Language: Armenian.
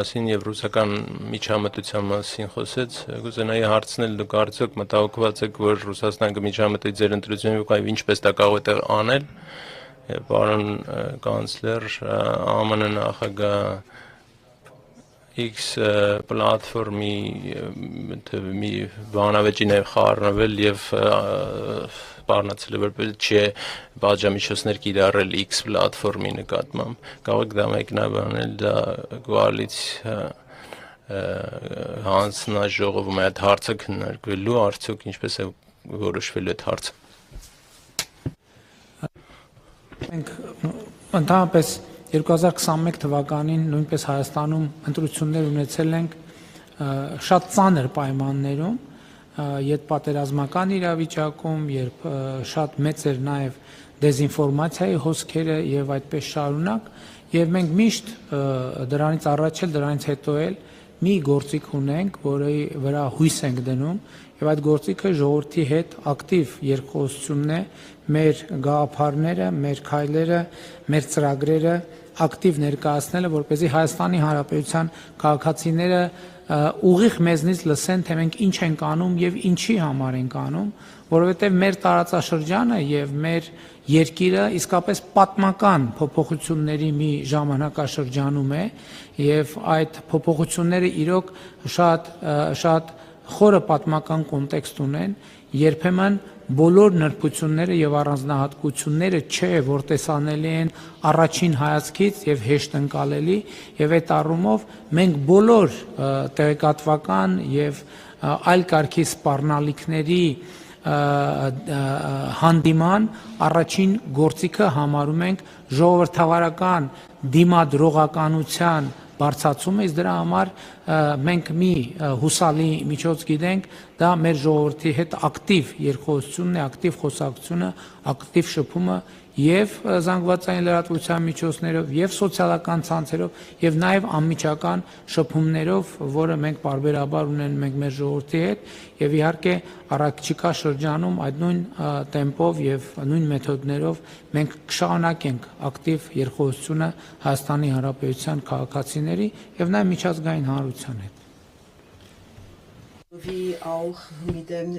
Եվ ռուսական միջամտության մասին խոսեց, կուզենայի հարցնել դուք արդյոք մտահոգված եք, որ Ռուսաստանը կմիջամտի ձեր ընտրություններով եւ ինչպես դա կարող է դա անել։ Պարոն կանցլեր, ԱՄՆ նախագահ X պլատֆորմի մի բանավեճի ներքո խառնվել եւ բառնացել է որպես չէ բաժամիջոցներ կիրառել X պլատֆորմի նկատմամբ։ Կարող եք դա մեկնաբանել, դա կոալիցիա հանձնաժողովում այդ հարցը քննարկվելու, արդյոք ինչպես է որոշվելու այդ հարցը։ Մենք ընդհանրապես 2021 թվականին նույնպես Հայաստանում ընտրություններ ունեցել ենք շատ ծանր պայմաններում, երբ պատերազմական իրավիճակում, երբ շատ մեծ էր նաև դեզինֆորմացիայի հոսքերը եւ այդպես շարունակ, եւ մենք միշտ դրանից առաջ էլ դրանից հետո էլ մի գործիք ունենք, որի վրա հույս ենք դնում, եւ այդ գործիքը ժողովրդի հետ ակտիվ երկխոսությունն է, մեր գաղափարները, մեր քայլերը, մեր ծրագրերը ակտիվ ներկայացնելը, որպեսզի Հայաստանի Հանրապետության քաղաքացիները ուղիղ մեզնից լսեն, թե մենք ինչ ենք անում եւ ինչի համար ենք անում, որովհետեւ մեր տարածաշրջանը եւ մեր երկիրը իսկապես պատմական փոփոխությունների մի ժամանակաշրջանում է եւ այդ փոփոխությունները իրոք շատ խորը պատմական կոնտեքստ ունեն, երբեմն բոլոր նրբությունները եւ առանձնահատկությունները չէ, որ տեսանելի են առաջին հայացքից եւ հեշտ ընկալելի, եւ այդ առումով մենք բոլոր տեղեկատվական եւ այլ կարգի սպառնալիքների հանդիման առաջին գործիքը համարում ենք ժողովրդավարական դիմադրողականության բարձրացումը, իսկ դրա համար մենք մի հուսալի միջոց գիտենք, դա մեր ժողովրդի հետ ակտիվ երկխոսությունն է, ակտիվ խոսակցությունը, ակտիվ շփումը եւ զանգվածային լրատվության միջոցներով եւ սոցիալական ցանցերով եւ նաեւ անմիջական շփումներով, որը մենք պարբերաբար ունենք մենք մեր ժողովրդի հետ եւ իհարկե առաջիկա շրջանում այդ նույն տեմպով եւ նույն մեթոդներով մենք կշարունակենք ակտիվ երկխոսությունը Հայաստանի Հանրապետության քաղաքացիների եւ նաեւ միջազգային հանրության հետ. Wie auch mit dem